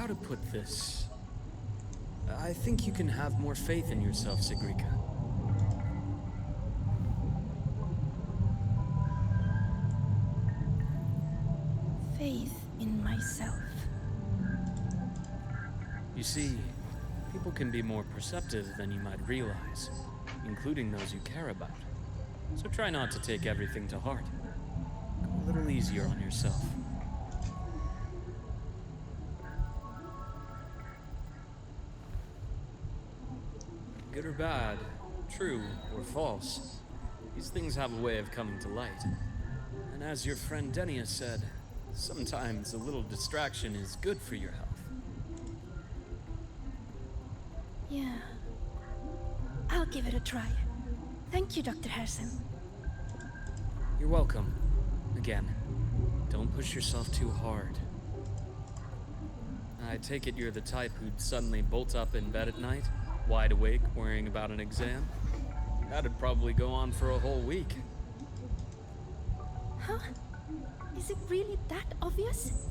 how to put this? I think you can have more faith in yourself, Segrika. Faith in myself. You see, people can be more perceptive than you might realize, including those you care about. So try not to take everything to heart. Go a little easier on yourself. Good or bad, true or false, these things have a way of coming to light. And as your friend Denia said, sometimes a little distraction is good for your health. Yeah. I'll give it a try. Thank you, Dr. Harrison. You're welcome. Again, don't push yourself too hard. I take it you're the type who'd suddenly bolt up in bed at night, wide awake, worrying about an exam? That'd probably go on for a whole week. Huh? Is it really that obvious?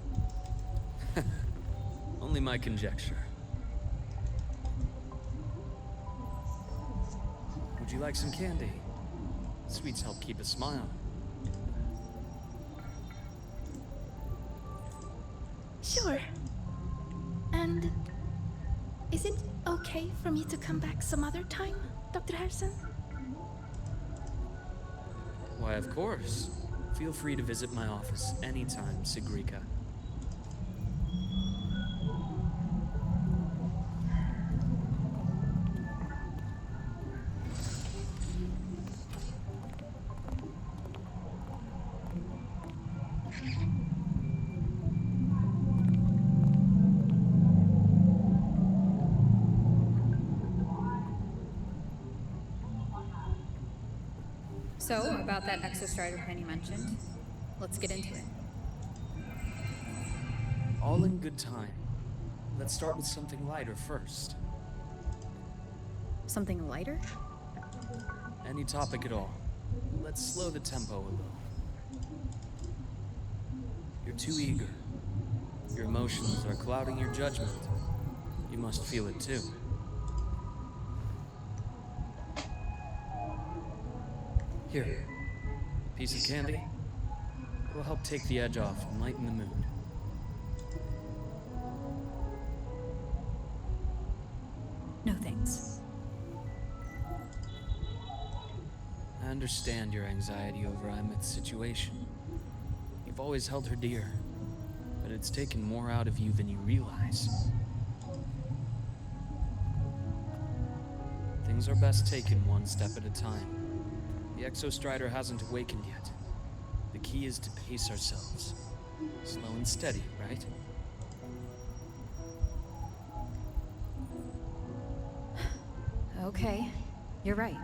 Only my conjecture. Would you like some candy? Sweets help keep a smile. Sure. And is it okay for me to come back some other time, Dr. Harrison? Why, of course. Feel free to visit my office anytime, Segrika. So, about that exostrider Penny mentioned, let's get into it. All in good time. Let's start with something lighter first. Something lighter? Any topic at all. Let's slow the tempo a little. You're too eager. Your emotions are clouding your judgment. You must feel it too. Here, piece of candy. It'll help take the edge off and lighten the mood. No thanks. I understand your anxiety over Imeth's situation. You've always held her dear, but it's taken more out of you than you realize. Things are best taken one step at a time. The Exostrider hasn't awakened yet. The key is to pace ourselves. Slow and steady, right? Okay, you're right.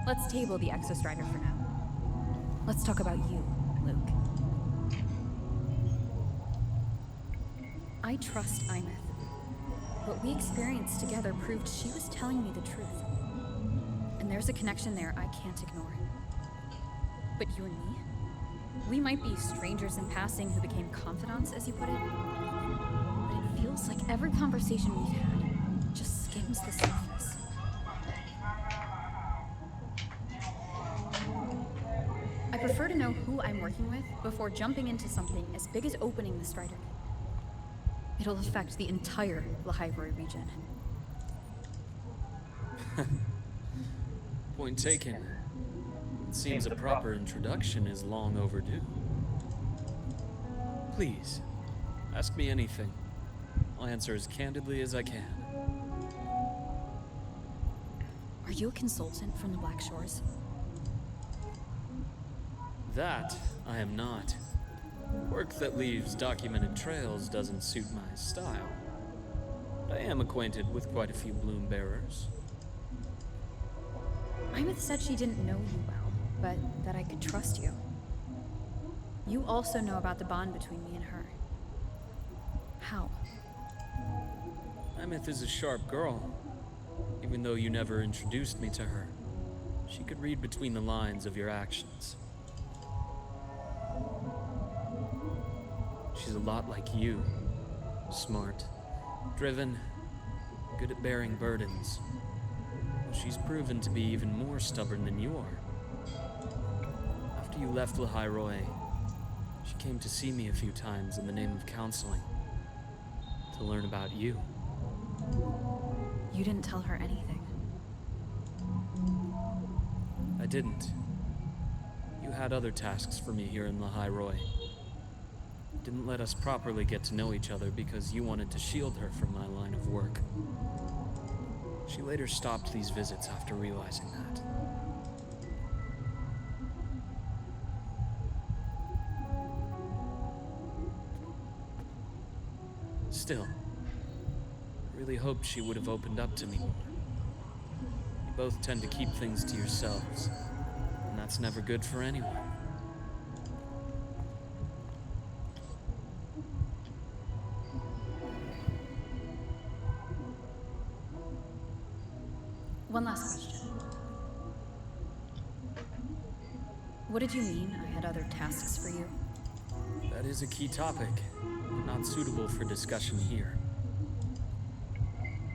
Let's table the exostrider for now. Let's talk about you, Luke. I trust Imeth. What we experienced together proved she was telling me the truth. And there's a connection there I can't ignore. But you and me? We might be strangers in passing who became confidants, as you put it. But it feels like every conversation we've had just skims the surface. I prefer to know who I'm working with before jumping into something as big as opening the Strider. It'll affect the entire Lahaivori region. Point taken. It seems a proper introduction is long overdue. Please, ask me anything. I'll answer as candidly as I can. Are you a consultant from the Black Shores? That I am not. Work that leaves documented trails doesn't suit my style. But I am acquainted with quite a few bloom bearers. Imeth said she didn't know you well, but that I could trust you. You also know about the bond between me and her. How? Imeth is a sharp girl. Even though you never introduced me to her, she could read between the lines of your actions. She's a lot like you. Smart, driven, good at bearing burdens. She's proven to be even more stubborn than you are. After you left Lahairoi, she came to see me a few times in the name of counseling, to learn about you. You didn't tell her anything. I didn't. You had other tasks for me here in Lahairoi. Didn't let us properly get to know each other because you wanted to shield her from my line of work. She later stopped these visits after realizing that. Still, I really hoped she would have opened up to me more. You both tend to keep things to yourselves, and that's never good for anyone. One last question. What did you mean I had other tasks for you? That is a key topic, but not suitable for discussion here.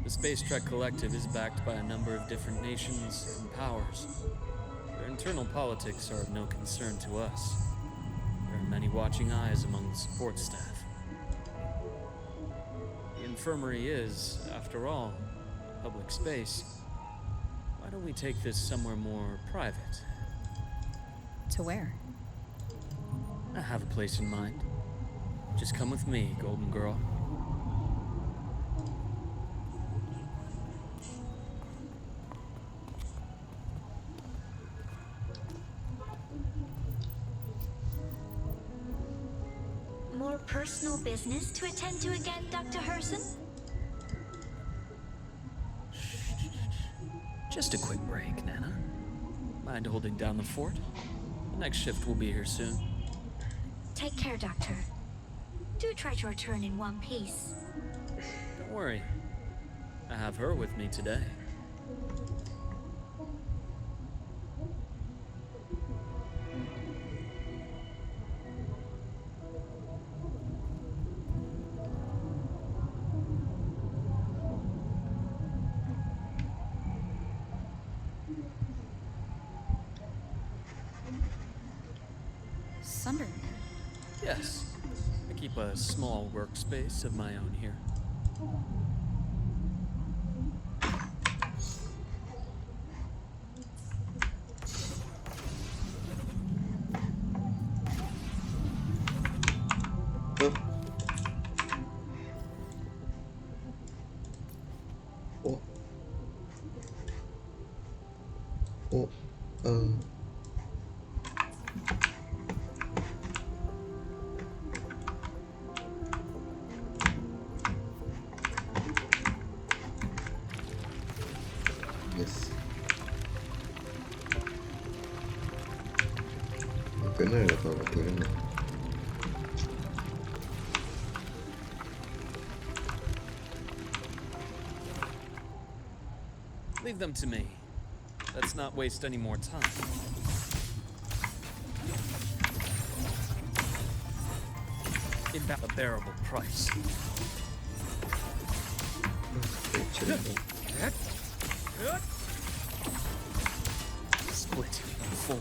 The Space Trek Collective is backed by a number of different nations and powers. Their internal politics are of no concern to us. There are many watching eyes among the support staff. The infirmary is, after all, public space. Why don't we take this somewhere more private? To where? I have a place in mind. Just come with me, Golden Girl. More personal business to attend to again, Dr. Herson? Just a quick break, Nana. Mind holding down the fort? The next shift will be here soon. Take care, Doctor. Do try to return in one piece. Don't worry. I have her with me today. Sunderland. Yes. I keep a small workspace of my own here. Oh. Oh. Oh. Yes. Benar ya kalau turun. Leave them to me. Let's not waste any more time. A bearable price. Split and full.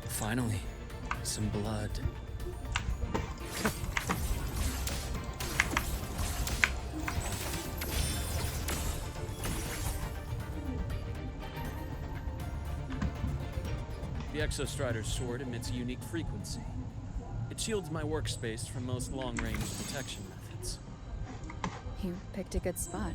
Finally, some blood. The Exostrider's sword emits a unique frequency. It shields my workspace from most long-range detection methods. You picked a good spot.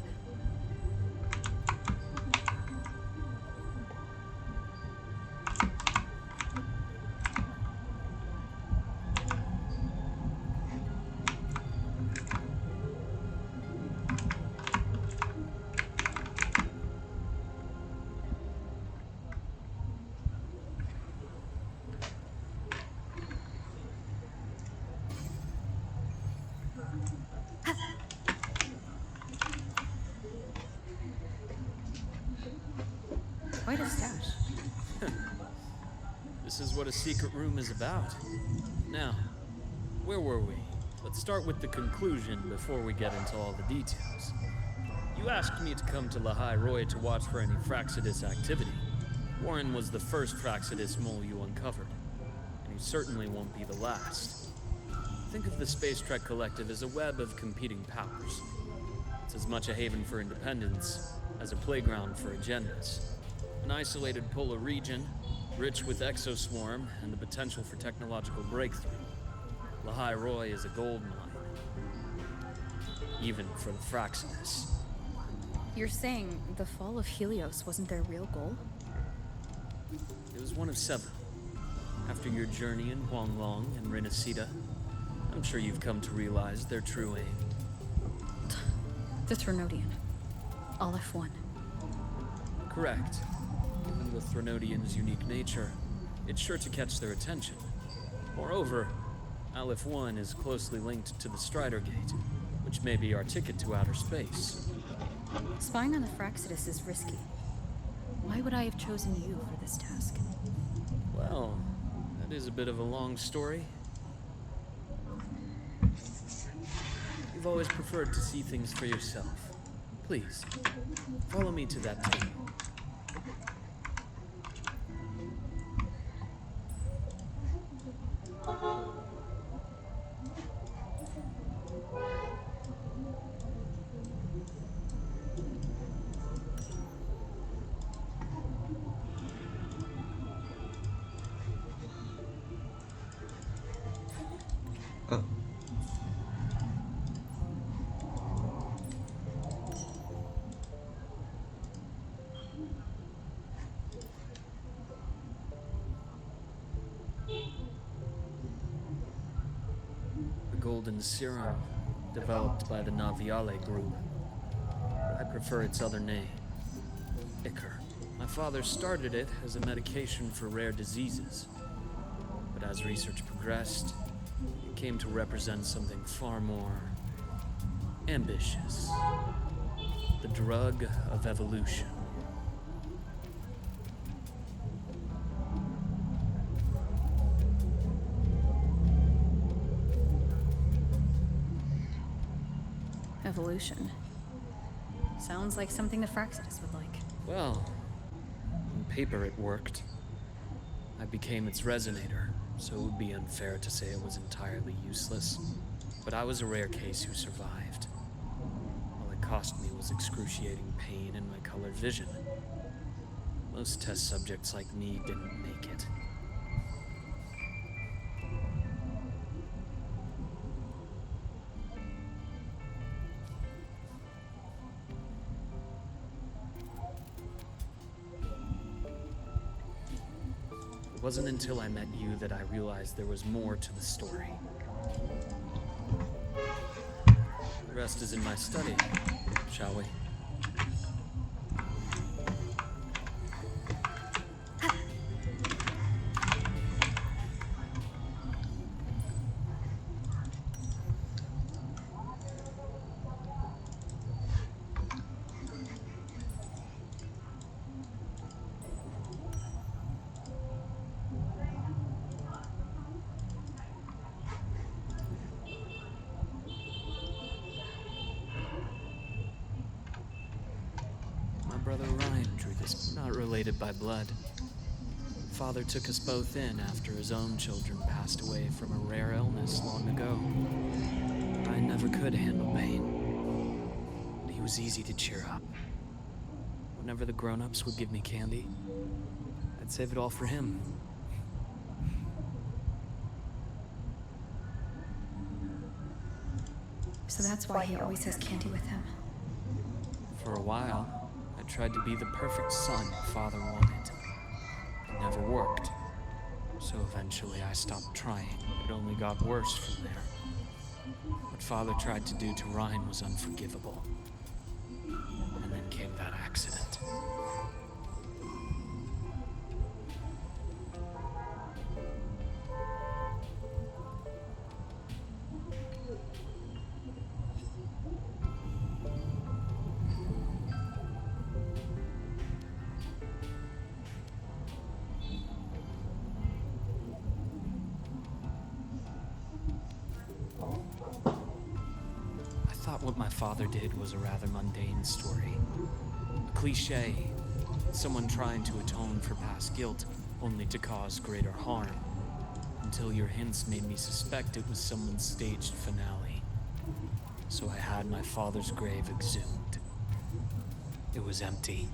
Quite a stash. This is what a secret room is about. Now, where were we? Let's start with the conclusion before we get into all the details. You asked me to come to Lahai Roy to watch for any Fraxidus activity. Warren was the first Fraxidus mole you uncovered, and he certainly won't be the last. Think of the Space Trek Collective as a web of competing powers. It's as much a haven for independence as a playground for agendas. An isolated polar region, rich with exoswarm and the potential for technological breakthrough. Lahai Roy is a gold mine. Even for the Fraxidus. You're saying the fall of Helios wasn't their real goal? It was one of several. After your journey in Huanglong and Renacida, I'm sure you've come to realize their true aim. The Threnodian. Aleph 1. Correct. Given the Threnodian's unique nature, it's sure to catch their attention. Moreover, Aleph 1 is closely linked to the Strider Gate, which may be our ticket to outer space. Spying on the Fraxidus is risky. Why would I have chosen you for this task? Well, that is a bit of a long story. You've always preferred to see things for yourself. Please, follow me to that table. 아, The golden serum, developed by the Naviale group. I prefer its other name, Ichor. My father started it as a medication for rare diseases. But as research progressed, it came to represent something far more ambitious. The drug of evolution. Evolution. Sounds like something the Fraxidus would like. Well, on paper it worked. I became its resonator, so it would be unfair to say it was entirely useless. But I was a rare case who survived. All it cost me was excruciating pain and my colored vision. Most test subjects like me didn't make it. It wasn't until I met you that I realized there was more to the story. The rest is in my study, shall we? Brother Ryan drew this, not related by blood. Father took us both in after his own children passed away from a rare illness long ago. I never could handle pain, but he was easy to cheer up. Whenever the grown-ups would give me candy, I'd save it all for him. So that's why he always has candy with him. For a while, I tried to be the perfect son Father wanted. It never worked. So eventually I stopped trying. It only got worse from there. What Father tried to do to Ryan was unforgivable. And then came that accident. thought what my father did was a rather mundane story. A cliche. Someone trying to atone for past guilt, only to cause greater harm. Until your hints made me suspect it was someone's staged finale. So I had my father's grave exhumed. It was empty.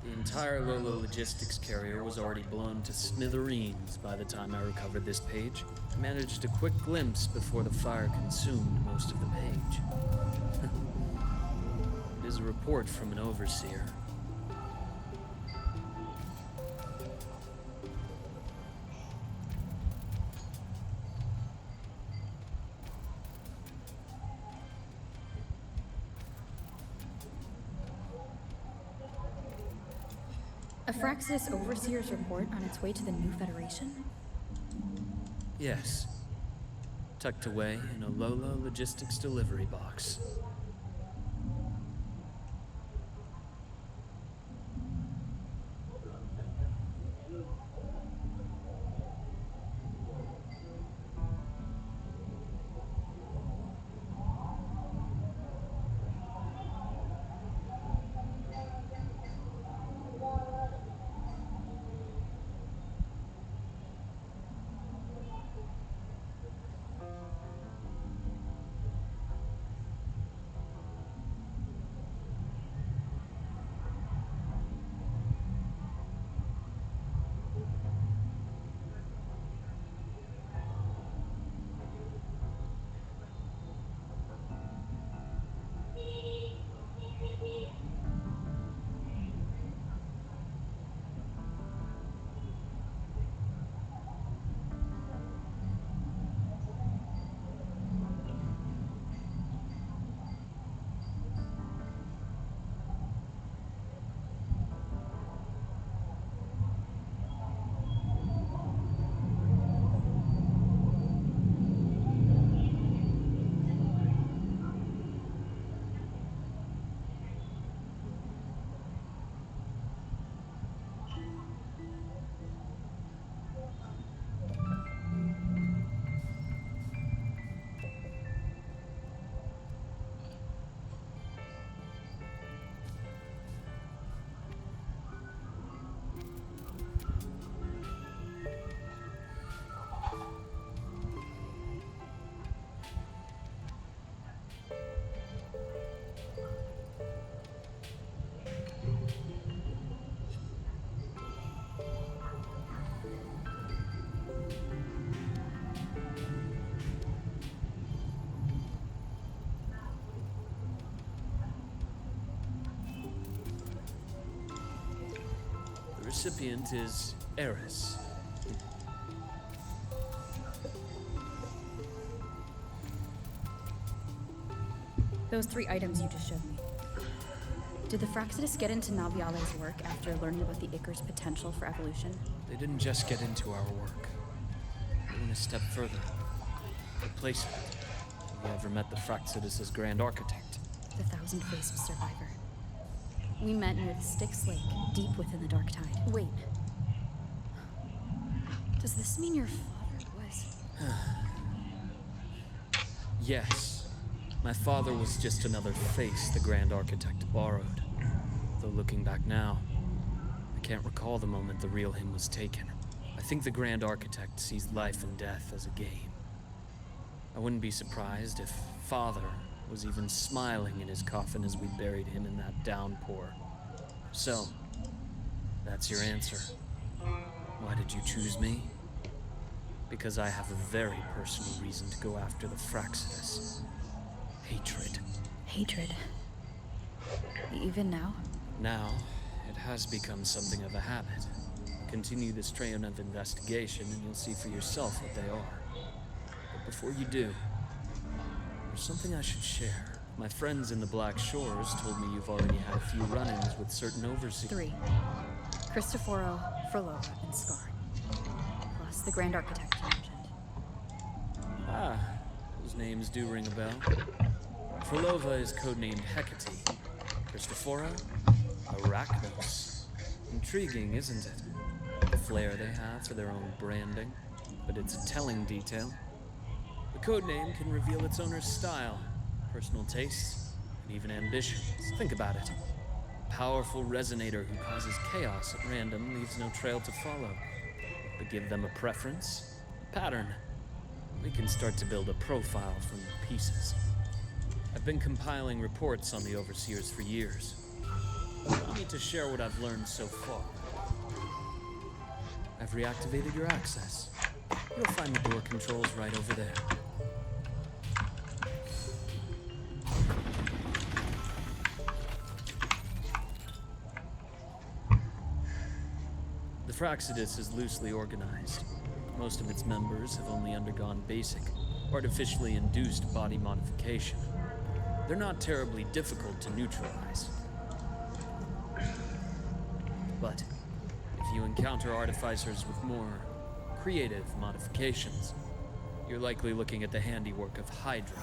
The entire Lolo logistics carrier was already blown to smithereens by the time I recovered this page. I managed a quick glimpse before the fire consumed most of the page. It is a report from an overseer. A Fraxis Overseer's report on its way to the new Federation? Yes. Tucked away in a Lolo logistics delivery box. The recipient is Eris. Those 3 items you just showed me. Did the Fraxidus get into Naviale's work after learning about the Icar's potential for evolution? They didn't just get into our work. They went a step further. Replacement. Have you ever met the Fraxidus' Grand Architect? The thousand-faced survivor. We met near the Styx Lake, deep within the Dark Tide. Wait. Does this mean your father was... Yes. My father was just another face the Grand Architect borrowed. Though looking back now, I can't recall the moment the real him was taken. I think the Grand Architect sees life and death as a game. I wouldn't be surprised if Father was even smiling in his coffin as we buried him in that downpour. So, that's your answer. Why did you choose me? Because I have a very personal reason to go after the Fraxidus. Hatred. Hatred. Even now? Now, it has become something of a habit. Continue this train of investigation and you'll see for yourself what they are. But before you do, there's something I should share. My friends in the Black Shores told me you've already had a few run-ins with certain overseers. 3. Cristoforo, Frolova, and Scar. Plus the Grand Architect you mentioned. Ah, those names do ring a bell. Frolova is codenamed Hecate. Cristoforo, Arachnos. Intriguing, isn't it? The flair they have for their own branding, but it's a telling detail. The codename can reveal its owner's style, personal tastes, and even ambitions. Think about it. A powerful resonator who causes chaos at random leaves no trail to follow. But give them a preference, a pattern. We can start to build a profile from the pieces. I've been compiling reports on the Overseers for years. I need to share what I've learned so far. I've reactivated your access. You'll find the door controls right over there. The Fraxidus is loosely organized. Most of its members have only undergone basic, artificially induced body modification. They're not terribly difficult to neutralize. But if you encounter artificers with more creative modifications, you're likely looking at the handiwork of Hydra.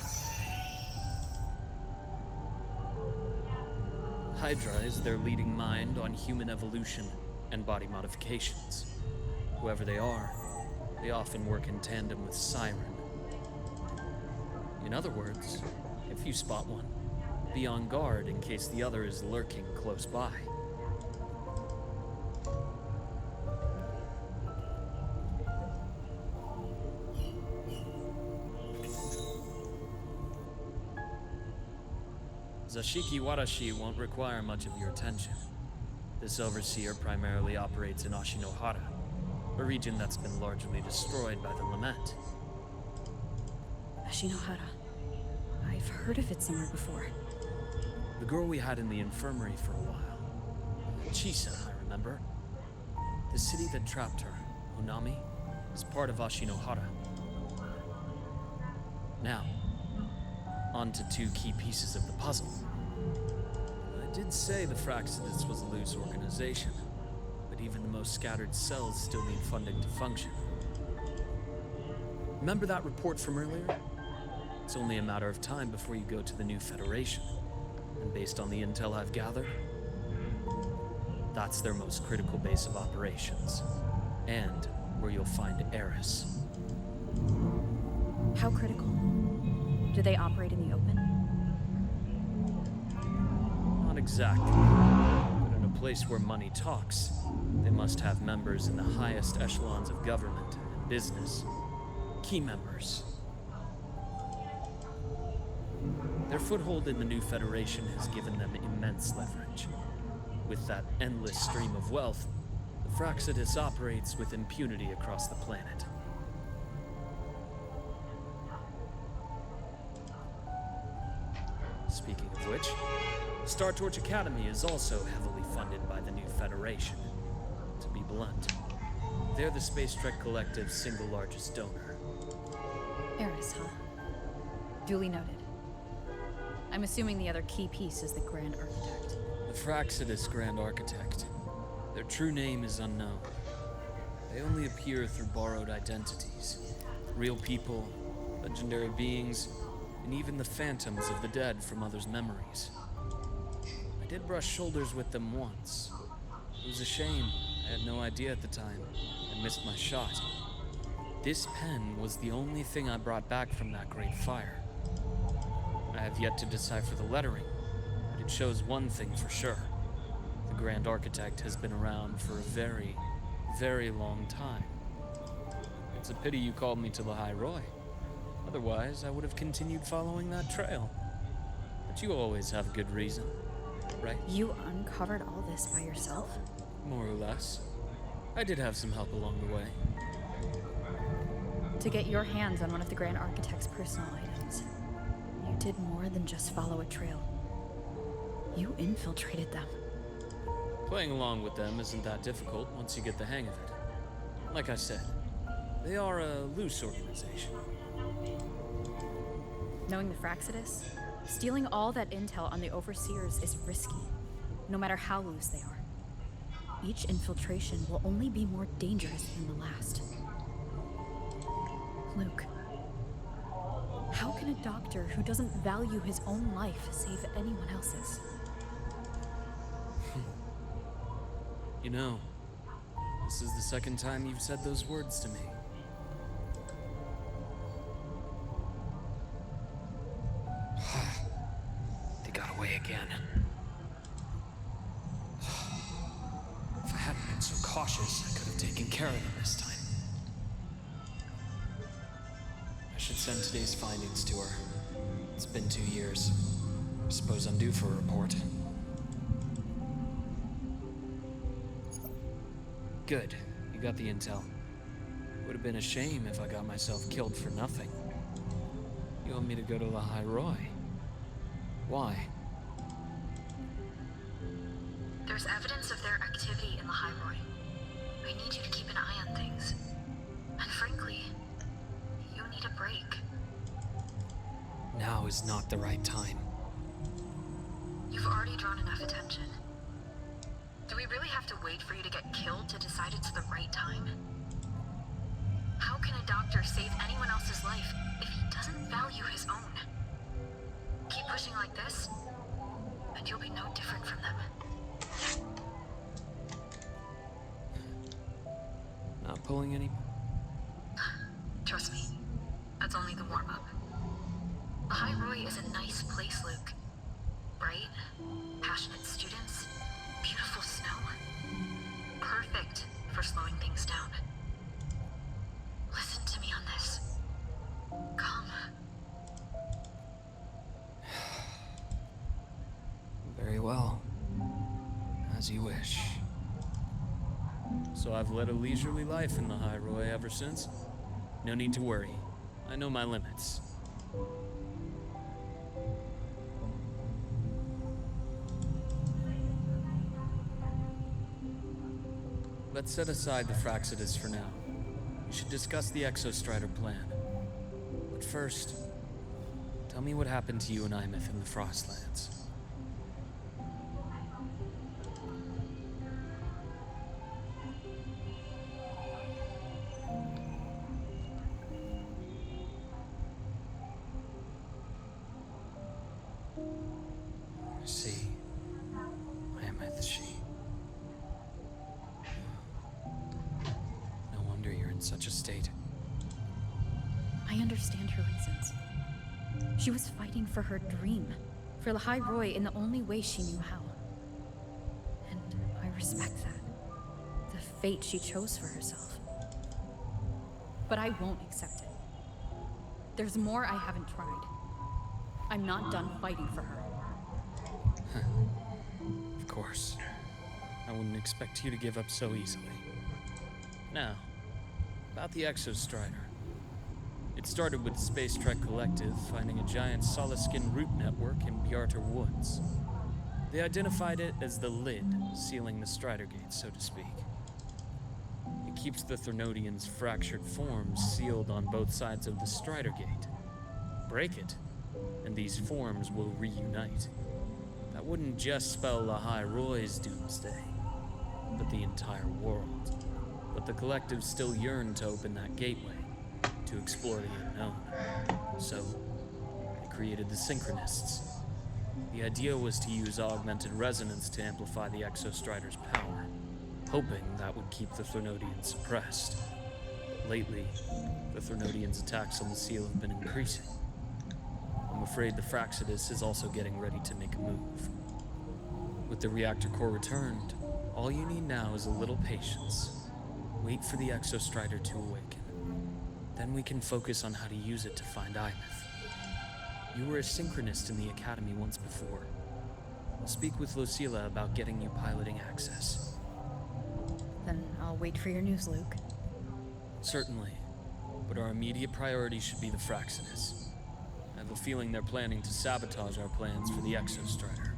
Hydra is their leading mind on human evolution and body modifications. Whoever they are, they often work in tandem with Siren. In other words, if you spot one, be on guard in case the other is lurking close by. Zashiki Warashi won't require much of your attention. This overseer primarily operates in Ashinohara, a region that's been largely destroyed by the Lament. Ashinohara. I've heard of it somewhere before. The girl we had in the infirmary for a while. Chisa, I remember. The city that trapped her, Onami, is part of Ashinohara. Now, on to 2 key pieces of the puzzle. I did say the Fraxidus was a loose organization, but even the most scattered cells still need funding to function. Remember that report from earlier? It's only a matter of time before you go to the new Federation. And based on the intel I've gathered, that's their most critical base of operations. And where you'll find Eris. How critical? Do they operate in the open? Not exactly. But in a place where money talks, they must have members in the highest echelons of government and business. Key members. Their foothold in the new Federation has given them immense leverage. With that endless stream of wealth, the Fraxidus operates with impunity across the planet. Speaking of which, Star Torch Academy is also heavily funded by the new Federation. To be blunt, they're the Space Trek Collective's single largest donor. Eris, huh? Duly noted. I'm assuming the other key piece is the Grand Architect. The Fraxidus Grand Architect. Their true name is unknown. They only appear through borrowed identities. Real people, legendary beings, and even the phantoms of the dead from others' memories. I did brush shoulders with them once. It was a shame. I had no idea at the time. I missed my shot. This pen was the only thing I brought back from that great fire. I have yet to decipher the lettering, but it shows one thing for sure. The Grand Architect has been around for a very, very long time. It's a pity you called me to the High Roy. Otherwise, I would have continued following that trail. But you always have a good reason, right? You uncovered all this by yourself? More or less. I did have some help along the way. To get your hands on one of the Grand Architect's personal items, you did more than just follow a trail. You infiltrated them. Playing along with them isn't that difficult once you get the hang of it. Like I said, they are a loose organization. Knowing the Fraxidus, stealing all that intel on the Overseers is risky, no matter how loose they are. Each infiltration will only be more dangerous than the last. Luke, how can a doctor who doesn't value his own life save anyone else's? You know, this is the second time you've said those words to me. They got away again. If I hadn't been so cautious, I could have taken care of them this time. I should send today's findings to her. It's been 2 years. I suppose I'm due for a report. Good. You got the intel. Would have been a shame if I got myself killed for nothing. You want me to go to the High Roy? Why? There's evidence of their activity in the High Roy. I need you to keep an eye on things. And frankly, you need a break. Now is not the right time. You've already drawn enough attention. Do we really have to wait for you to get killed to decide it's the right time? How can a doctor save anyone else's life if he doesn't value his own? Keep pushing like this, and you'll be no different from them. Not pulling any... Trust me, that's only the warm-up. The High Roy is a nice place, Luke. Bright, passionate students, beautiful snow. Perfect for slowing things down. Listen to me on this. Come. Very well. As you wish. So I've led a leisurely life in the High Roy ever since. No need to worry. I know my limits. Let's set aside the Fraxidus for now. We should discuss the Exostrider plan. But first, tell me what happened to you and Imeth in the Frostlands. I see. Imeth, she. No wonder you're in such a state. I understand her reasons. She was fighting for her dream, for the High Roy in the only way she knew how. And I respect that. The fate she chose for herself. But I won't accept it. There's more I haven't tried. I'm not done fighting for her. Of course. I wouldn't expect you to give up so easily. Now, about the Exostrider. It started with the Space Trek Collective finding a giant solid-skin root network in Bjarter Woods. They identified it as the lid sealing the Strider Gate, so to speak. It keeps the Thernodians' fractured forms sealed on both sides of the Strider Gate. Break it, and these forms will reunite. That wouldn't just spell the High Roy's doomsday, but the entire world. But the Collective still yearned to open that gateway, to explore the unknown. So, they created the Synchronists. The idea was to use augmented resonance to amplify the Exostrider's power, hoping that would keep the Thernodians suppressed. Lately, the Thernodians' attacks on the seal have been increasing. A I'm afraid the Fraxidus is also getting ready to make a move. With the reactor core returned, all you need now is a little patience. Wait for the Exostrider to awaken. Then we can focus on how to use it to find Imeth. You were a synchronist in the Academy once before. I'll speak with Lucilla about getting you piloting access. Then I'll wait for your news, Luke. Certainly, but our immediate priority should be the Fraxidus. I have a feeling they're planning to sabotage our plans for the Exostrider.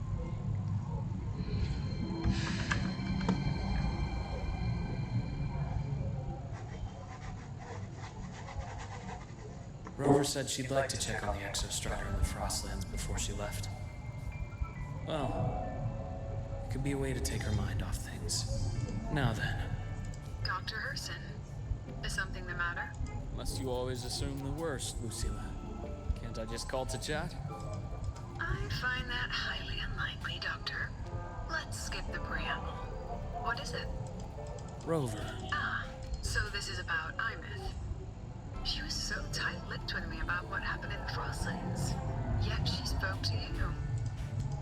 Rover said she'd like to check on the Exostrider in the Frostlands before she left. Well, it could be a way to take her mind off things. Now then. Dr. Herson, is something the matter? Must you always assume the worst, Lucilla? Can't I just call to chat? I find that highly unlikely, Doctor. Let's skip the preamble. What is it? Rover. Ah, so this is about Imeth. She was so tight-lipped with me about what happened in the Frostlands. Yet she spoke to you.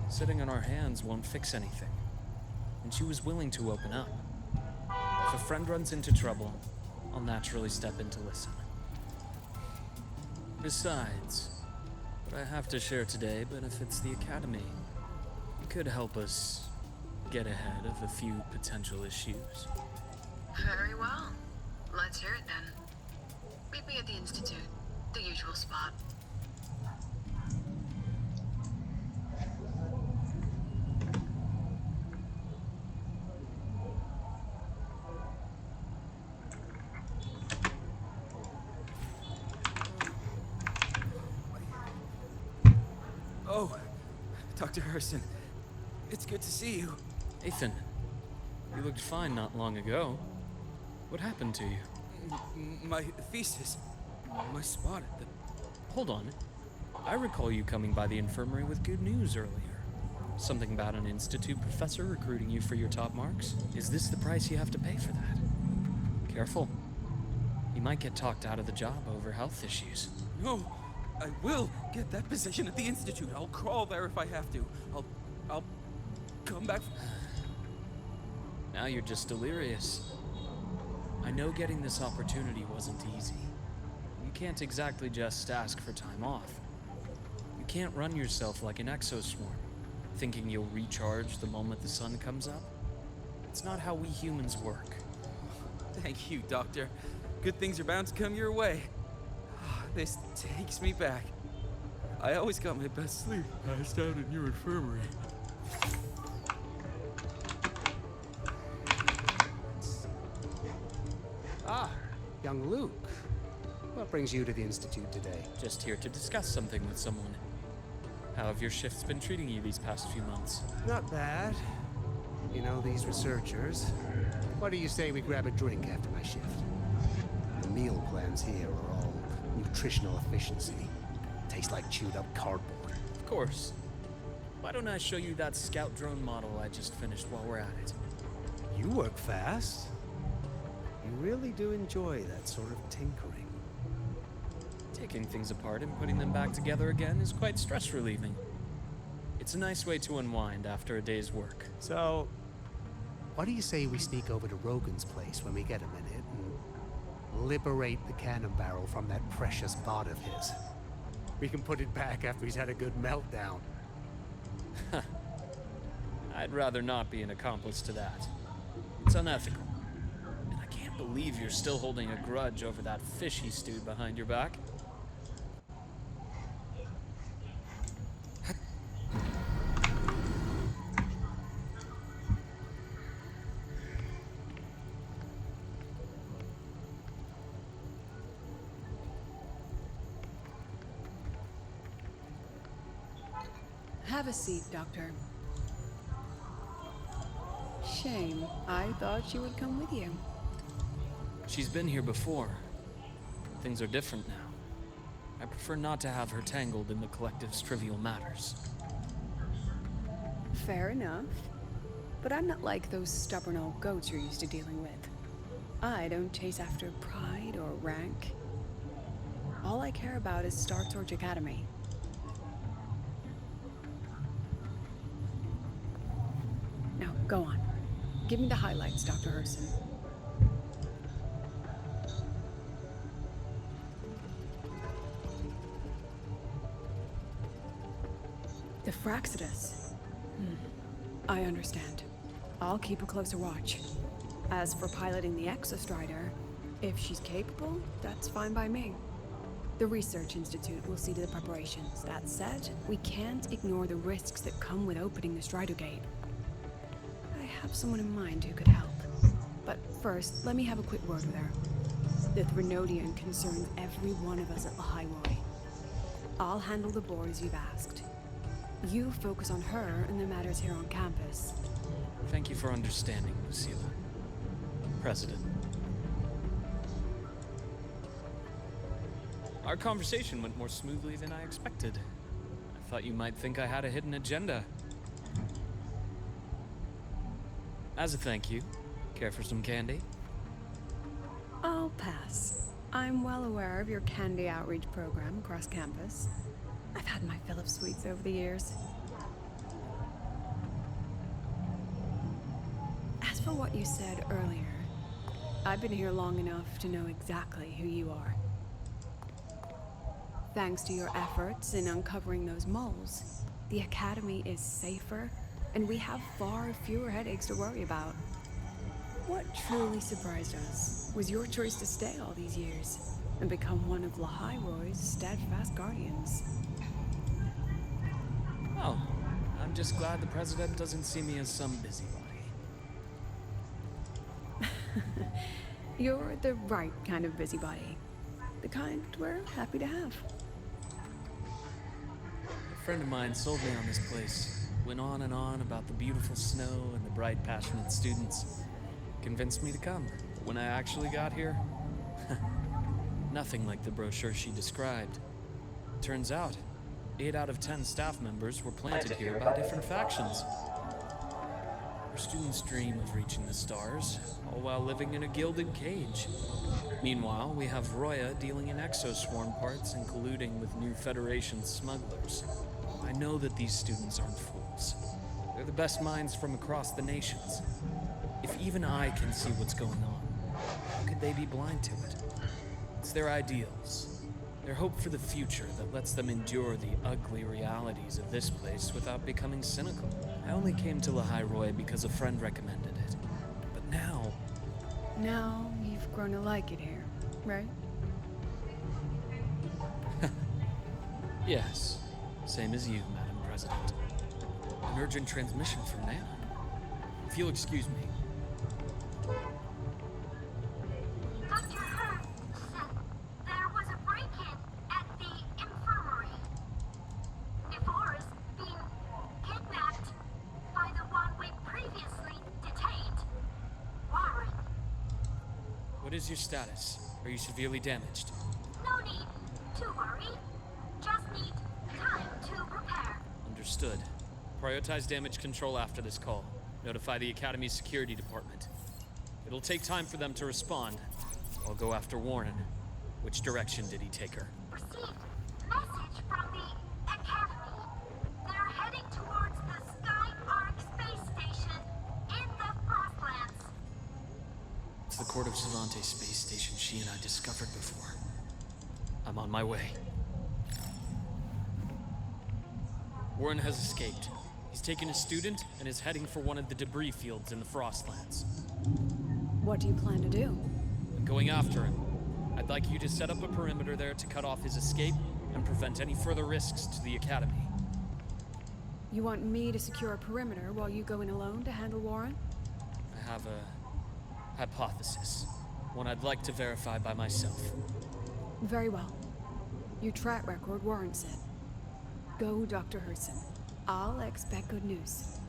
Sitting on our hands won't fix anything. And she was willing to open up. If a friend runs into trouble, I'll naturally step in to listen. Besides, what I have to share today benefits the Academy. It could help us get ahead of a few potential issues. Very well. Let's hear it then. Meet me at the Institute, the usual spot. Oh, Dr. Herson, it's good to see you. Ethan, you looked fine not long ago. What happened to you? My thesis, my spot at the... Hold on. I recall you coming by the infirmary with good news earlier. Something about an institute professor recruiting you for your top marks? Is this the price you have to pay for that? Careful. You might get talked out of the job over health issues. No, I will get that position at the Institute. I'll crawl there if I have to. I'll come back... Now you're just delirious. I know getting this opportunity wasn't easy. You can't exactly just ask for time off. You can't run yourself like an exoswarm, thinking you'll recharge the moment the sun comes up. It's not how we humans work. Thank you, Doctor. Good things are bound to come your way. This takes me back. I always got my best sleep passed out in your infirmary. Ah, young Luke. What brings you to the Institute today? Just here to discuss something with someone. How have your shifts been treating you these past few months? Not bad. You know, these researchers. What do you say we grab a drink after my shift? The meal plans here are all nutritional efficiency. Taste like chewed up cardboard. Of course. Why don't I show you that scout drone model I just finished while we're at it? You work fast. You really do enjoy that sort of tinkering. Taking things apart and putting them back together again is quite stress relieving. It's a nice way to unwind after a day's work. So, what do you say we sneak over to Rogan's place when we get a minute and liberate the cannon barrel from that precious bot of his? We can put it back after he's had a good meltdown. I'd rather not be an accomplice to that. It's unethical. And I can't believe you're still holding a grudge over that fish he stewed behind your back. Have a seat, Doctor. Shame. I thought she would come with you. She's been here before. Things are different now. I prefer not to have her tangled in the collective's trivial matters. Fair enough. But I'm not like those stubborn old goats you're used to dealing with. I don't chase after pride or rank. All I care about is Star Torch Academy. Go on. Give me the highlights, Dr. Herson. The Fraxidus. I understand. I'll keep a closer watch. As for piloting the Exostrider, if she's capable, that's fine by me. The Research Institute will see to the preparations. That said, we can't ignore the risks that come with opening the Strider Gate. I have someone in mind who could help. But first, let me have a quick word with her. The Threnodian concerns every one of us at the Highway. I'll handle the boys you've asked. You focus on her and the matters here on campus. Thank you for understanding, Lucilla. President. Our conversation went more smoothly than I expected. I thought you might think I had a hidden agenda. As a thank you, care for some candy? I'll pass. I'm well aware of your candy outreach program across campus. I've had my fill of sweets over the years. As for what you said earlier, I've been here long enough to know exactly who you are. Thanks to your efforts in uncovering those moles, the Academy is safer, and we have far fewer headaches to worry about. What truly surprised us was your choice to stay all these years and become one of Lahai-Roy's steadfast guardians. Oh, I'm just glad the President doesn't see me as some busybody. You're the right kind of busybody. The kind we're happy to have. A friend of mine sold me on this place. Went on and on about the beautiful snow and the bright, passionate students. Convinced me to come. But when I actually got here, nothing like the brochure she described. Turns out, 8 out of 10 staff members were planted here by different factions. Our students dream of reaching the stars, all while living in a gilded cage. Meanwhile, we have Roya dealing in exoswarm parts and colluding with new Federation smugglers. I know that these students aren't fools. They're the best minds from across the nations. If even I can see what's going on, how could they be blind to it? It's their ideals, their hope for the future that lets them endure the ugly realities of this place without becoming cynical. I only came to Lahai-Roy because a friend recommended it. But now... Now you've grown to like it here, right? Yes, same as you, Madam President. An urgent transmission from Nana. If you'll excuse me. Dr. Herb said there was a break-in at the infirmary. Nevora's being kidnapped by the one we previously detained, Warren. What is your status? Are you severely damaged? No need to worry. Just need time to prepare. Understood. Prioritize damage control after this call. Notify the Academy's security department. It'll take time for them to respond. I'll go after Warren. Which direction did he take her? Received message from the Academy. They're heading towards the Sky Arc space station in the Frostlands. It's the Court of Solante space station she and I discovered before. I'm on my way. Warren has escaped. He's taken a student and is heading for one of the debris fields in the Frostlands. What do you plan to do? I'm going after him. I'd like you to set up a perimeter there to cut off his escape and prevent any further risks to the Academy. You want me to secure a perimeter while you go in alone to handle Warren? I have a hypothesis. One I'd like to verify by myself. Very well. Your track record warrants it. Go, Dr. Herson. I'll expect good news.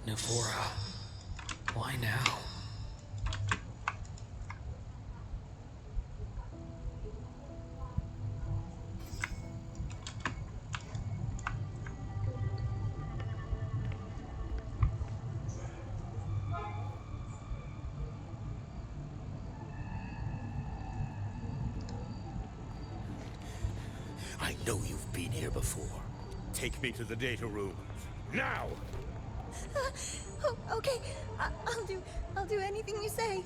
Navora, why now? I know you've been here before. Take me to the data room. Now! Oh, okay. I'll do anything you say.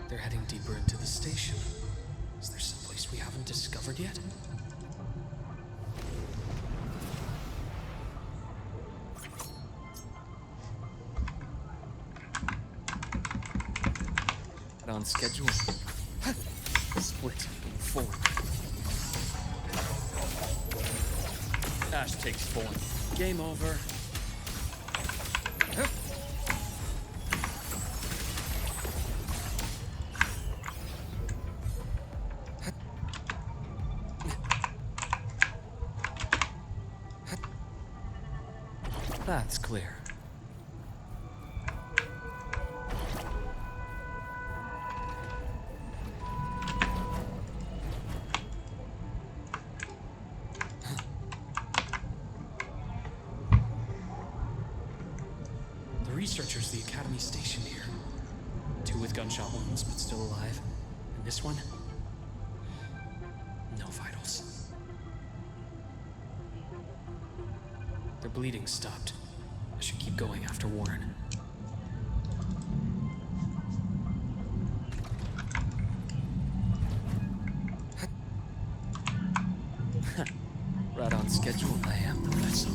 They're heading deeper into the station. Is there someplace we haven't discovered yet? Head on schedule. Split in form. Ash takes form. Game over. That's clear. The researchers the Academy stationed here. 2 with gunshot wounds, but still alive. And this one? No vitals. Their bleeding stopped. I should keep going after Warren. Right on schedule, I am the vessel.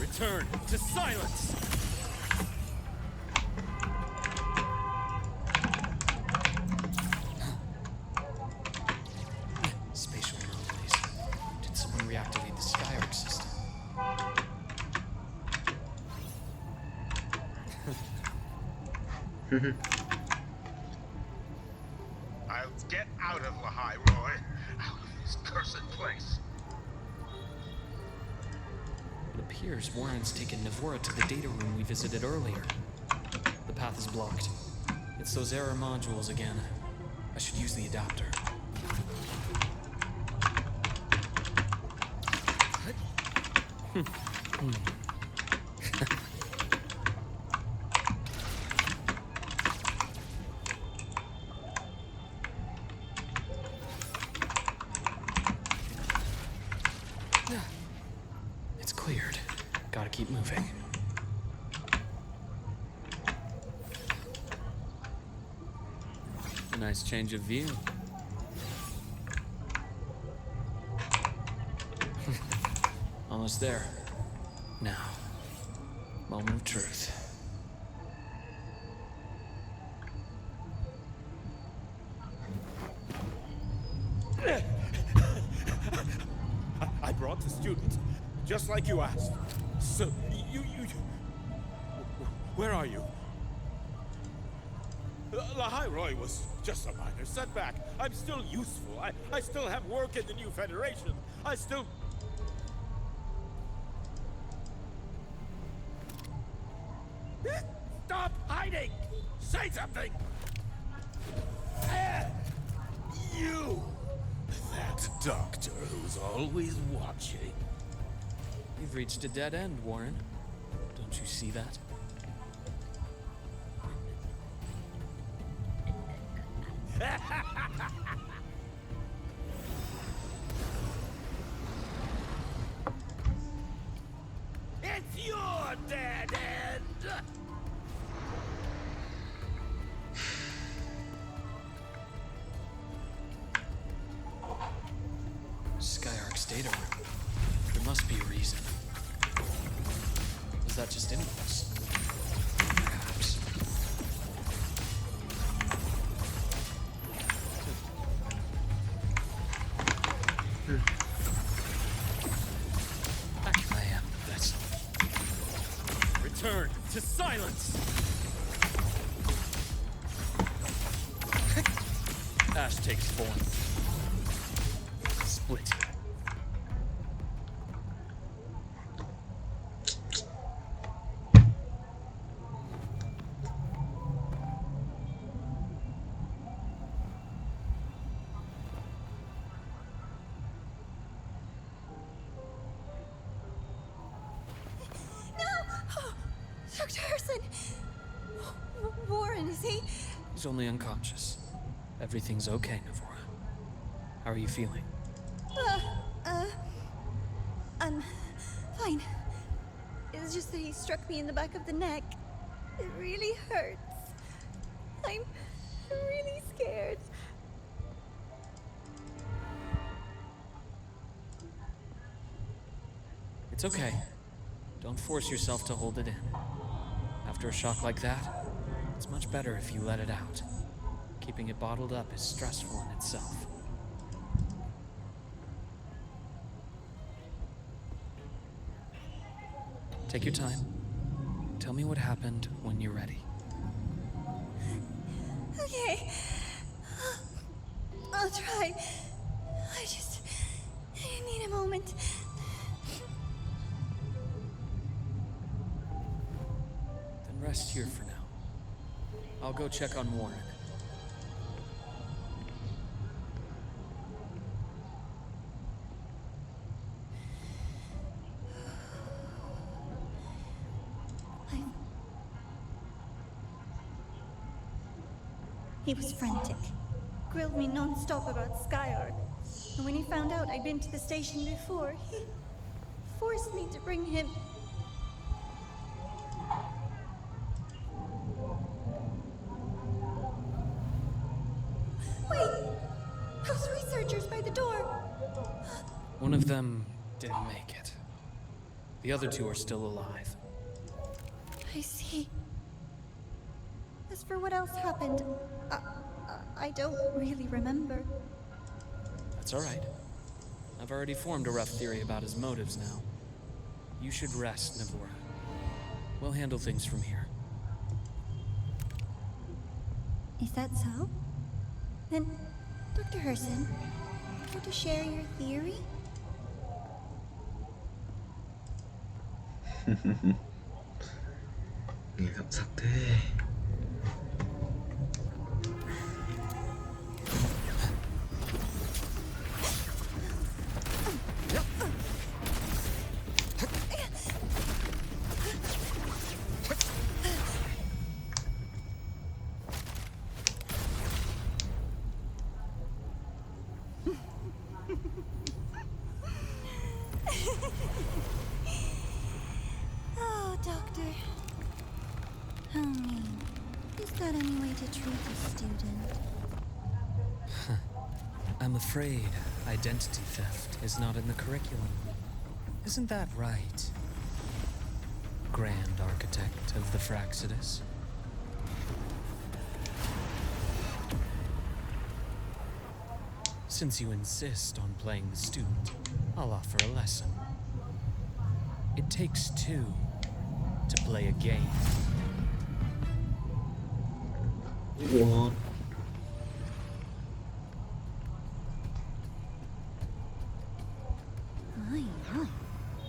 Return to silence! Spatial anomalies. Did someone reactivate the Skyark system? I'll get out of Lahai, Roy. Out of this cursed place. It appears Warren's taken Navora to the data room we visited earlier. The path is blocked. It's those error modules again. I should use the adapter. It's cleared. Gotta keep moving. Nice change of view. Almost there. Now, moment of truth. I brought the student, just like you asked. So, you... Where are you? Lahai Roy was just a minor setback. I'm still useful. I still have work in the new Federation. I still... Stop hiding! Say something! You! That doctor who's always watching. You've reached a dead end, Warren. Don't you see that? It's your dead end! Skyark's data room. There must be a reason. Was that just impulse? Perhaps. I am the vessel. Return to silence! Ash takes form. Split. Dr. Urson! happened? Warren, is he? He's only unconscious. Everything's okay, Navora. How are you feeling? I'm fine. It's just that he struck me in the back of the neck. It really hurts. I'm really scared. It's okay. Don't force yourself to hold it in. After a shock like that, it's much better if you let it out. Keeping it bottled up is stressful in itself. Take your time. Tell me what happened when you're ready. Okay. I'll try. I need a moment. Then rest here for now. I'll go check on Warren. He was frantic. Grilled me non-stop about Skyark. And when he found out I'd been to the station before, he forced me to bring him. Wait! Those researchers by the door! One of them didn't make it. The other two are still alive. I see. As for what else happened, I don't really remember. That's all right. I've already formed a rough theory about his motives now. You should rest, Navora. We'll handle things from here. Is that so? Then, Dr. Herson, care to share your theory? 일감 사태. Oh, Doctor. How mean. Is that any way to treat a student? I'm afraid identity theft is not in the curriculum. Isn't that right, Grand Architect of the Fraxidus? Since you insist on playing the student, I'll offer a lesson. It takes two to play a game. What? My.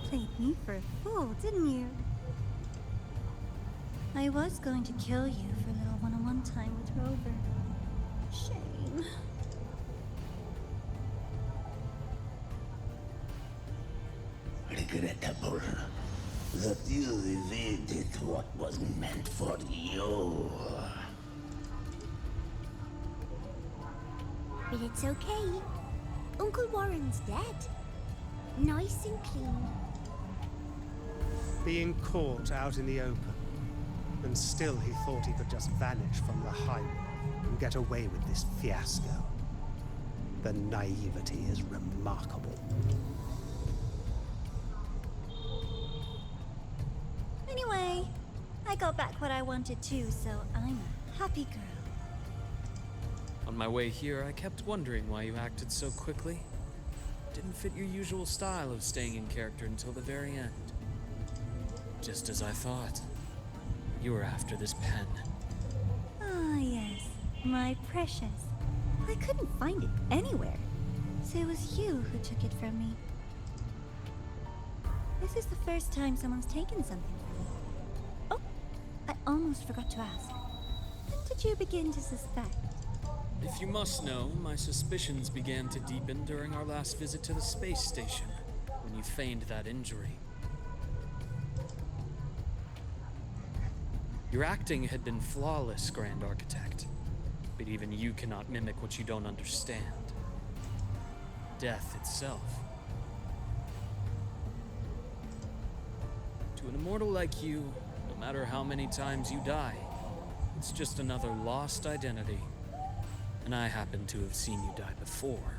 Played me for a fool, didn't you? I was going to kill you for a little one-on-one time with Rover. Shame. Regrettable that you evaded what was meant for you. But it's okay. Uncle Warren's dead. Nice and clean. Being caught out in the open, and still he thought he could just vanish from the highway and get away with this fiasco. The naivety is remarkable. Anyway, I got back what I wanted too, so I'm a happy girl. On my way here, I kept wondering why you acted so quickly. Didn't fit your usual style of staying in character until the very end. Just as I thought. You were after this pen. Ah, yes. My precious. I couldn't find it anywhere. So it was you who took it from me. This is the first time someone's taken something from me. Oh, I almost forgot to ask. When did you begin to suspect? If you must know, my suspicions began to deepen during our last visit to the space station, when you feigned that injury. Your acting had been flawless, Grand Architect. But even you cannot mimic what you don't understand. Death itself. To an immortal like you, no matter how many times you die, it's just another lost identity. And I happen to have seen you die before.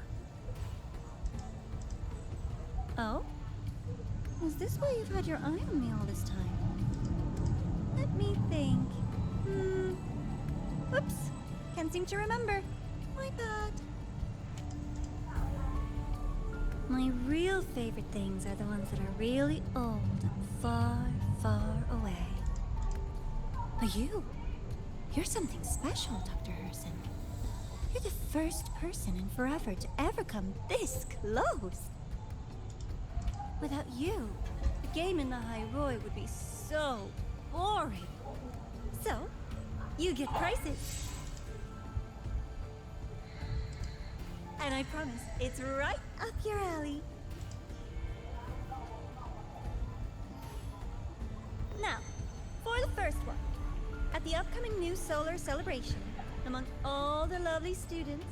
Oh? Is this why you've had your eye on me all this time? Let me think. Oops. Can't seem to remember. My bad. My real favorite things are the ones that are really old and far, far away. But you're something special, Dr. Herson. You're the first person in forever to ever come this close. Without you, the game in the High Roy would be so boring. So, you get prizes. And I promise, it's right up your alley. Now, for the first one. At the upcoming new solar celebration, among all the lovely students,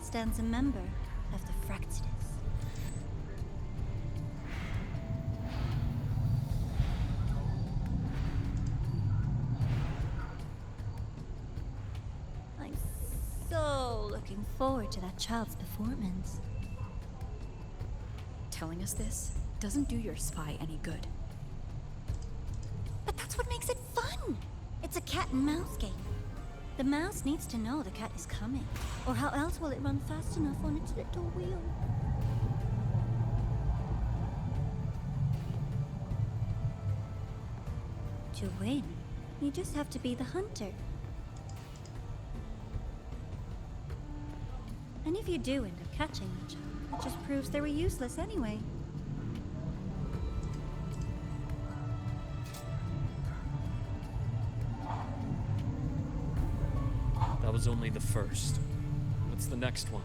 stands a member of the Fractidus. I'm so looking forward to that child's performance. Telling us this doesn't do your spy any good. But that's what makes it fun! It's a cat and mouse game. The mouse needs to know the cat is coming, or how else will it run fast enough on its little wheel? To win, you just have to be the hunter. And if you do end up catching the child, it just proves they were useless anyway. That was only the first. What's the next one?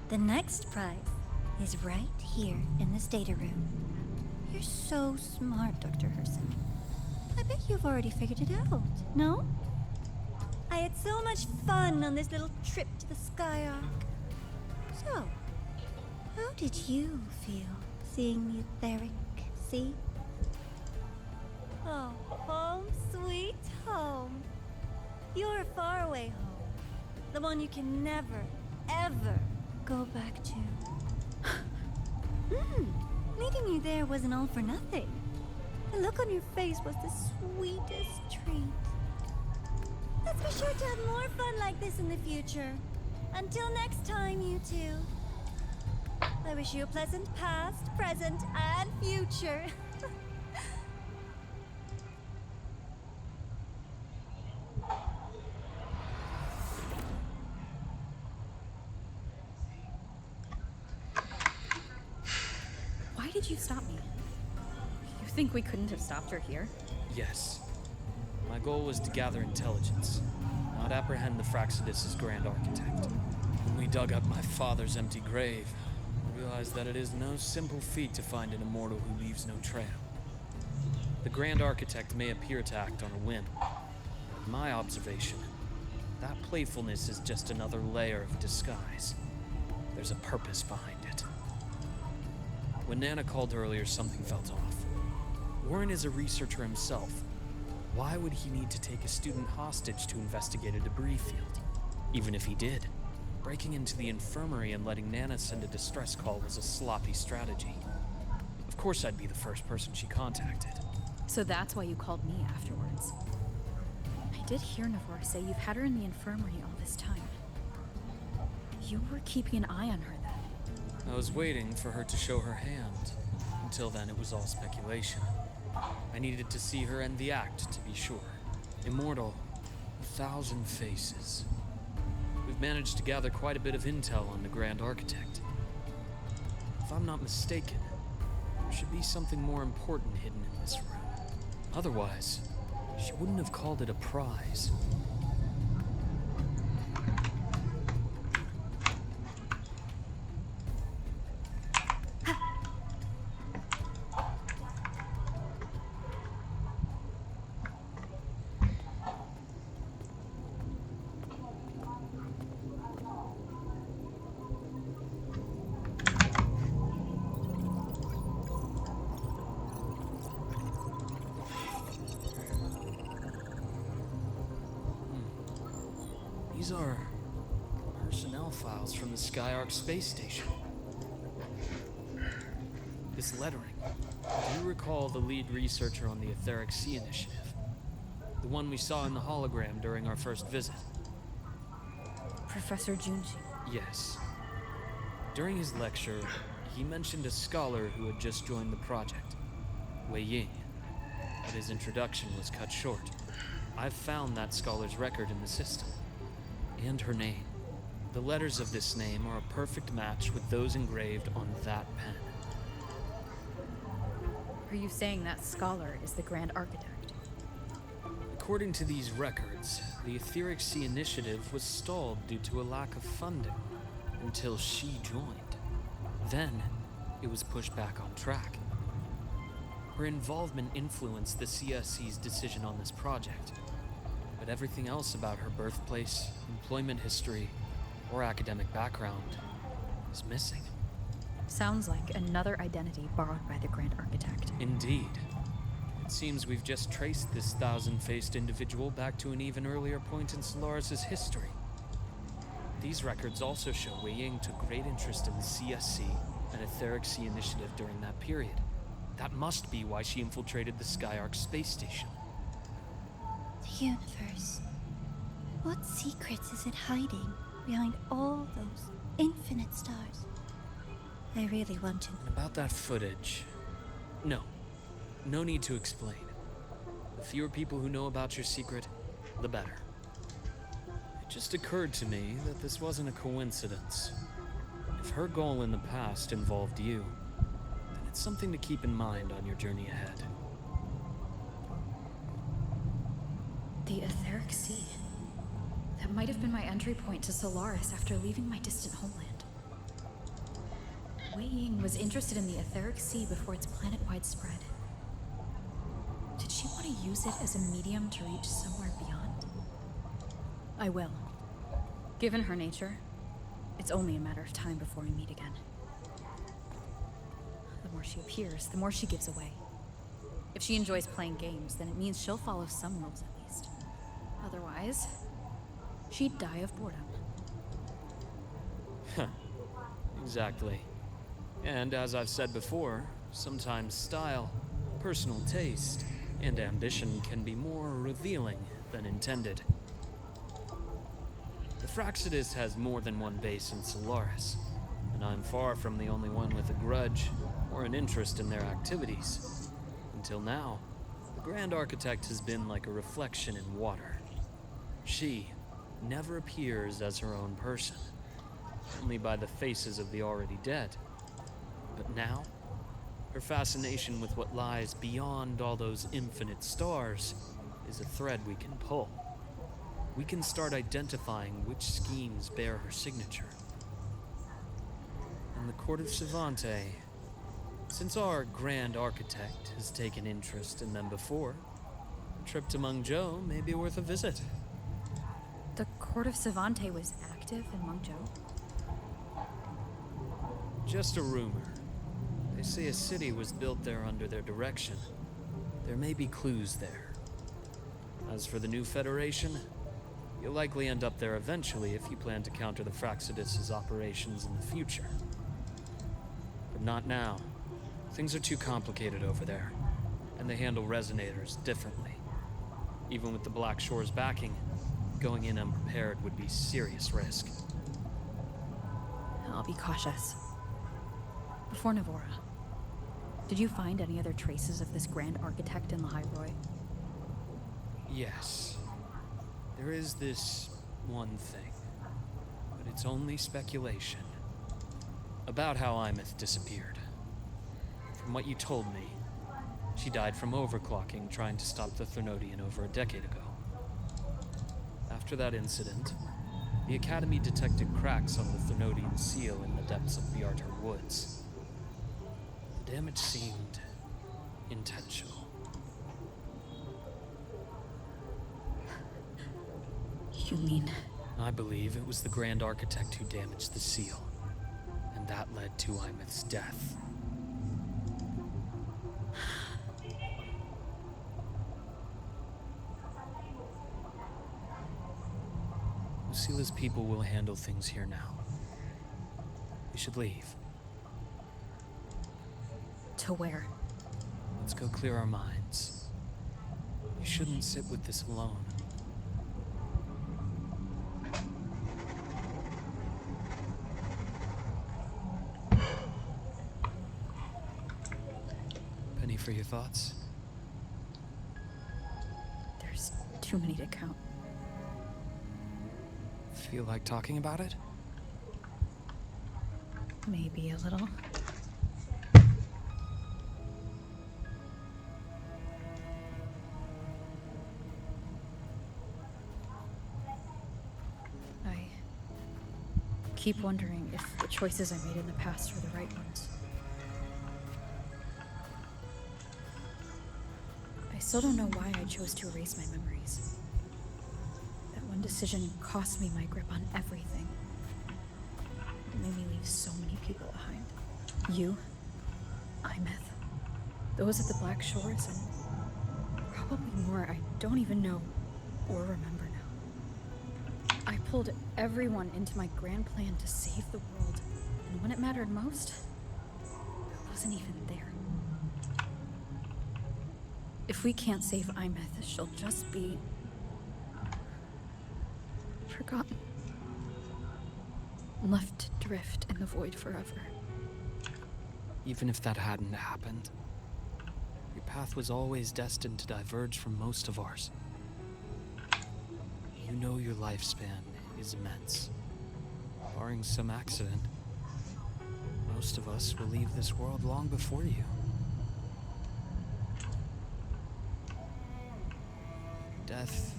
The next prize is right here in this data room. You're so smart, Dr. Herson. I bet you've already figured it out, no? I had so much fun on this little trip to the Sky Arc. So, how did you feel seeing the etheric sea? Oh, home sweet home. Your faraway home. The one you can never, ever go back to. Leaving you there wasn't all for nothing. The look on your face was the sweetest treat. Let's be sure to have more fun like this in the future. Until next time, you two. I wish you a pleasant past, present, and future. Why did you stop me? You think we couldn't have stopped her here? Yes. My goal was to gather intelligence, not apprehend the Fractidus' Grand Architect. When we dug up my father's empty grave, I realized that it is no simple feat to find an immortal who leaves no trail. The Grand Architect may appear to act on a whim. In my observation, that playfulness is just another layer of disguise. There's a purpose behind it. When Nana called earlier, something felt off. Warren is a researcher himself. Why would he need to take a student hostage to investigate a debris field? Even if he did, breaking into the infirmary and letting Nana send a distress call was a sloppy strategy. Of course I'd be the first person she contacted. So that's why you called me afterwards. I did hear Navor say you've had her in the infirmary all this time. You were keeping an eye on her then. I was waiting for her to show her hand. Until then, it was all speculation. I needed to see her end the act, to be sure. Immortal, 1,000 faces. We've managed to gather quite a bit of intel on the Grand Architect. If I'm not mistaken, there should be something more important hidden in this room. Otherwise, she wouldn't have called it a prize. These are personnel files from the Skyark space station. This lettering. Do you recall the lead researcher on the Etheric Sea Initiative? The one we saw in the hologram during our first visit? Professor Junji. Yes. During his lecture, he mentioned a scholar who had just joined the project, Wei Ying, but his introduction was cut short. I've found that scholar's record in the system, and her name. The letters of this name are a perfect match with those engraved on that pen. Are you saying that scholar is the Grand Architect? According to these records, the Etheric Sea Initiative was stalled due to a lack of funding until she joined. Then, it was pushed back on track. Her involvement influenced the CSC's decision on this project, but everything else about her birthplace, employment history, or academic background is missing. Sounds like another identity borrowed by the Grand Architect. Indeed. It seems we've just traced this thousand-faced individual back to an even earlier point in Solaris' history. These records also show Wei Ying took great interest in the CSC and Etheric Sea Initiative during that period. That must be why she infiltrated the Skyark space station. The universe. What secrets is it hiding behind all those infinite stars? I really want to. And about that footage... No need to explain. The fewer people who know about your secret, the better. It just occurred to me that this wasn't a coincidence. If her goal in the past involved you, then it's something to keep in mind on your journey ahead. The Etheric Sea. That might have been my entry point to Solaris after leaving my distant homeland. Wei Ying was interested in the Etheric Sea before its planet-wide spread. Did she want to use it as a medium to reach somewhere beyond? I will. Given her nature, it's only a matter of time before we meet again. The more she appears, the more she gives away. If she enjoys playing games, then it means she'll follow some rules at least. Otherwise, she'd die of boredom. Exactly. And as I've said before, sometimes style, personal taste, and ambition can be more revealing than intended. The Fraxidus has more than one base in Solaris, and I'm far from the only one with a grudge or an interest in their activities. Until now, the Grand Architect has been like a reflection in water. She never appears as her own person, only by the faces of the already dead. But now, her fascination with what lies beyond all those infinite stars is a thread we can pull. We can start identifying which schemes bear her signature. And the Court of Savante, since our Grand Architect has taken interest in them before, a trip to Mengzhou may be worth a visit. The Court of Savante was active in Mengzhou? Just a rumor. They say a city was built there under their direction. There may be clues there. As for the new Federation, you'll likely end up there eventually if you plan to counter the Fraxidus' operations in the future. But not now. Things are too complicated over there, and they handle resonators differently. Even with the Black Shore's backing, going in unprepared would be serious risk. I'll be cautious. Before Navora, did you find any other traces of this Grand Architect in the Hyroi? Yes. There is this one thing, but it's only speculation. About how Imeth disappeared. From what you told me, she died from overclocking trying to stop the Threnodian over a decade ago. After that incident, the Academy detected cracks on the Threnodian seal in the depths of the Arter Woods. The damage seemed intentional. You mean... I believe it was the Grand Architect who damaged the seal, and that led to Imeth's death. Lucila's people will handle things here now. We should leave. To where? Let's go clear our minds. You shouldn't sit with this alone. Penny for your thoughts? There's too many to count. Feel like talking about it? Maybe a little. I keep wondering if the choices I made in the past were the right ones. I still don't know why I chose to erase my memories. That one decision cost me my grip on everything. It made me leave so many people behind. You, Imeth, those at the Black Shores, and probably more I don't even know or remember now. I pulled everyone into my grand plan to save the world, and when it mattered most, I wasn't even there. If we can't save Imeth, she'll just be forgotten. Left to drift in the void forever. Even if that hadn't happened, your path was always destined to diverge from most of ours. You know your lifespan is immense. Barring some accident, most of us will leave this world long before you. Death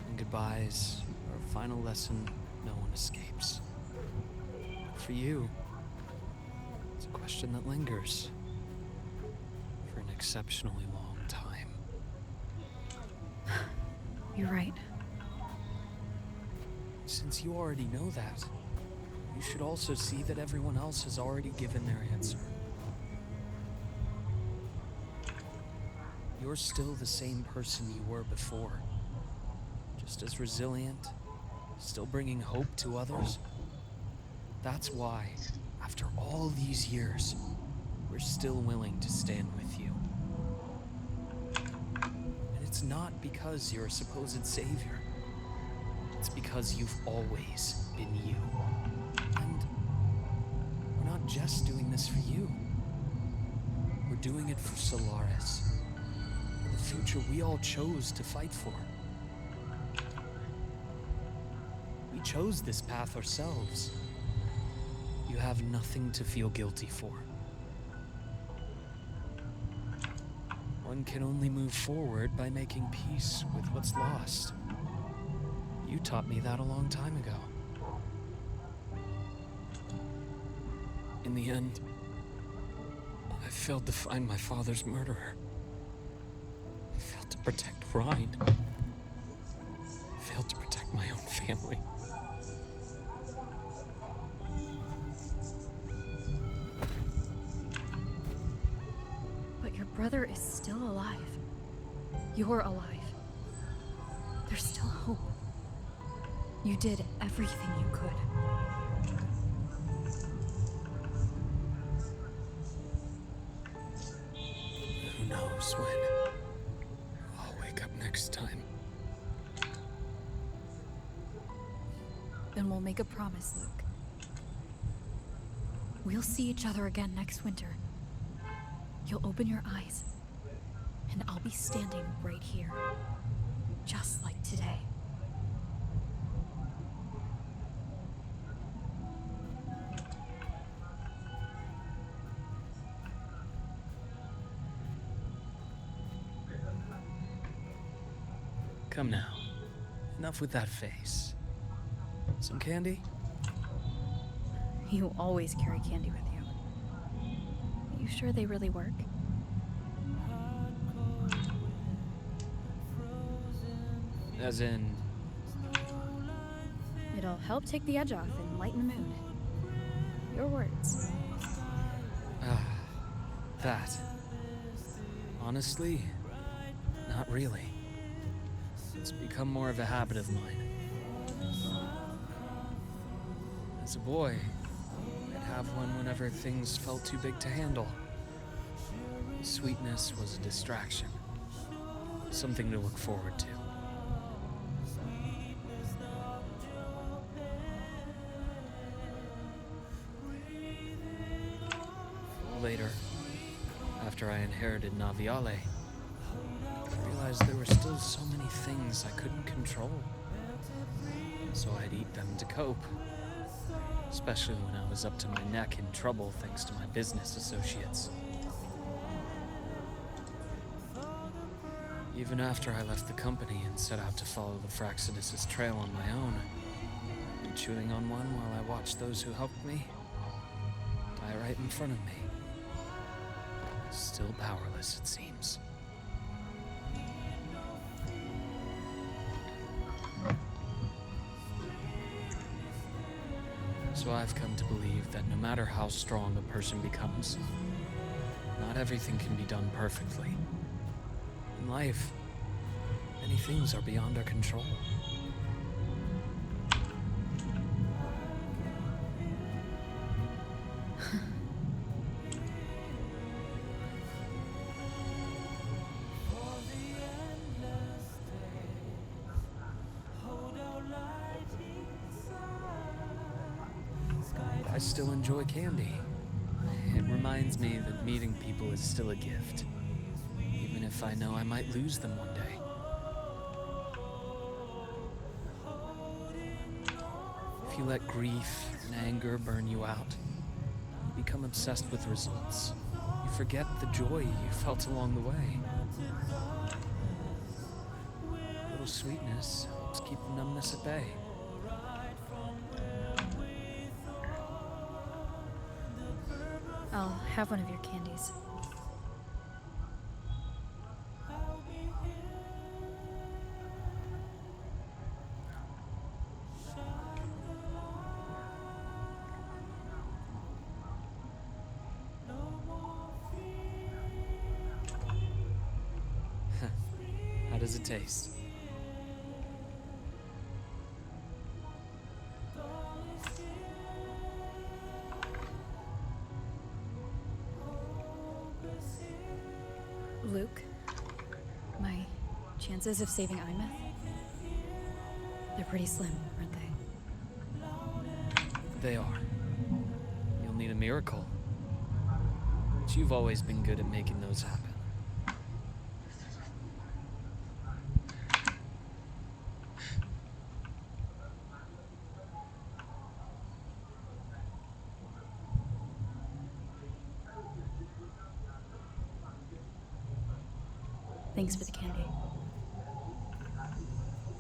and goodbyes are a final lesson no one escapes. For you, it's a question that lingers for an exceptionally long time. You're right. Since you already know that, you should also see that everyone else has already given their answer. You're still the same person you were before. Just as resilient, still bringing hope to others. That's why, after all these years, we're still willing to stand with you. And it's not because you're a supposed savior. It's because you've always been you. And we're not just doing this for you. We're doing it for Solaris. For the future we all chose to fight for. We chose this path ourselves. You have nothing to feel guilty for. One can only move forward by making peace with what's lost. You taught me that a long time ago. In the end, I failed to find my father's murderer. I failed to protect Rhine. I failed to protect my own family. But your brother is still alive. You're alive. There's still hope. You did everything you could. Who knows when I'll wake up next time. Then we'll make a promise, Luke. We'll see each other again next winter. You'll open your eyes, and I'll be standing right here, just like today. Come now. Enough with that face. Some candy? You always carry candy with you. You sure they really work? As in... It'll help take the edge off and lighten the mood. Your words. That. Honestly, not really. It's become more of a habit of mine. As a boy, I'd have one whenever things felt too big to handle. Sweetness was a distraction, something to look forward to. Later, after I inherited Naviale, I realized there were still so many things I couldn't control. So I'd eat them to cope, especially when I was up to my neck in trouble thanks to my business associates. Even after I left the company and set out to follow the Fraxidus' trail on my own, I'd be chewing on one while I watched those who helped me die right in front of me. Still powerless, it seems. So I've come to believe that no matter how strong a person becomes, not everything can be done perfectly. In life, many things are beyond our control. I still enjoy candy. It reminds me that meeting people is still a gift, even if I know I might lose them one day. If you let grief and anger burn you out, you become obsessed with results. You forget the joy you felt along the way. A little sweetness helps keep the numbness at bay. I'll have one of your candies. How does it taste? Luke, my chances of saving Imeth? They're pretty slim, aren't they? They are. You'll need a miracle. But you've always been good at making those happen. Thanks for the candy.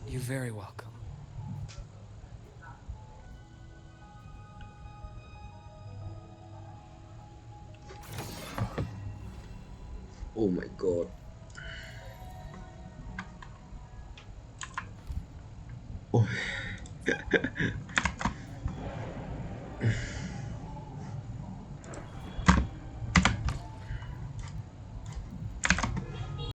You're very welcome. Oh my god. Oh.